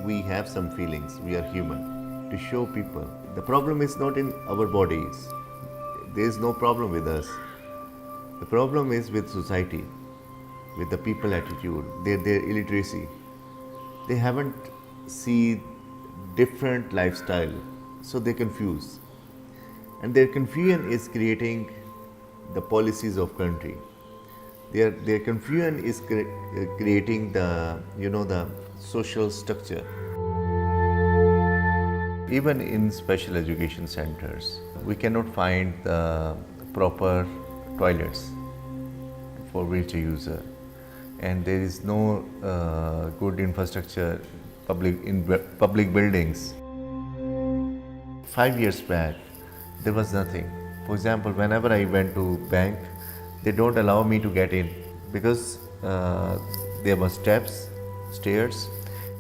we have some feelings, we are human, to show people. The problem is not in our bodies. There is no problem with us. The problem is with society, with the people attitude, their illiteracy. They haven't seen different lifestyle, so they confuse. And their confusion is creating the policies of country. Their confusion is creating the social structure. Even in special education centers, we cannot find the proper toilets for wheelchair user, and there is no good infrastructure in public buildings. 5 years back, there was nothing. For example, whenever I went to bank, they don't allow me to get in because there were stairs,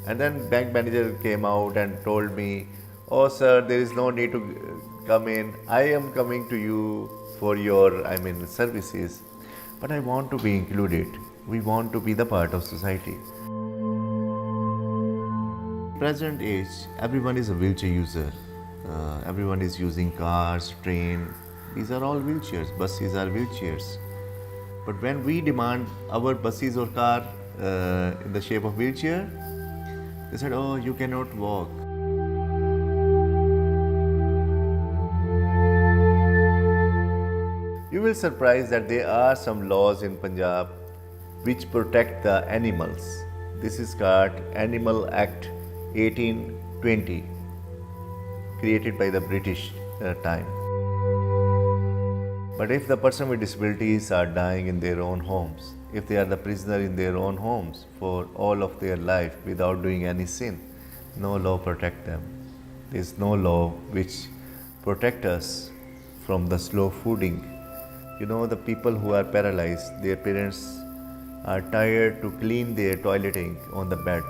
and then bank manager came out and told me, "Oh sir, there is no need to come in. I am coming to you for your services, but I want to be included. We want to be the part of society." Present age, everyone is a wheelchair user. Everyone is using cars, train. These are all wheelchairs. Buses are wheelchairs. But when we demand our buses or car in the shape of wheelchair, they said, "Oh, you cannot walk." You will surprise that there are some laws in Punjab which protect the animals. This is called Animal Act 1820, created by the British time. But if the person with disabilities are dying in their own homes, if they are the prisoner in their own homes for all of their life without doing any sin, no law protect them. There is no law which protect us from the slow fooding. The people who are paralyzed, their parents are tired to clean their toileting on the bed.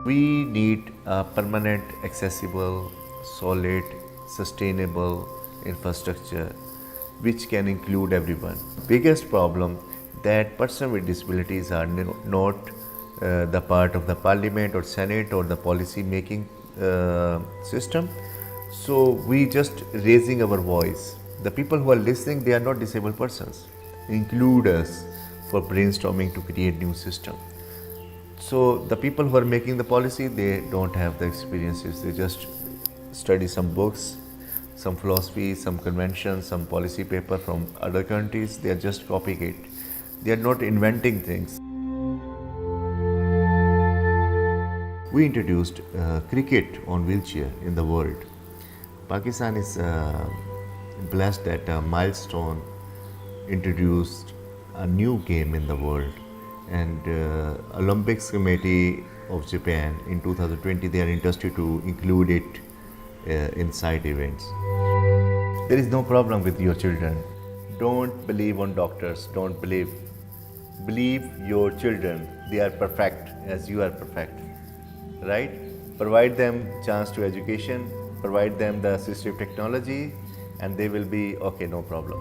We need a permanent, accessible, solid, sustainable infrastructure which can include everyone. Biggest problem that persons with disabilities are not the part of the parliament or senate or the policy making system. So we just raising our voice. The people who are listening, they are not disabled persons. Include us for brainstorming to create new system. So the people who are making the policy, they don't have the experiences. They just study some books, some philosophy, some conventions, some policy paper from other countries. They are just copying it. They are not inventing things. We introduced cricket on wheelchair in the world. Pakistan is blessed that a milestone introduced a new game in the world. And Olympics Committee of Japan in 2020, they are interested to include it inside events. There is no problem with your children. Don't believe on doctors. Don't believe. Believe your children. They are perfect as you are perfect. Right? Provide them chance to education. Provide them the assistive technology, and they will be okay. No problem.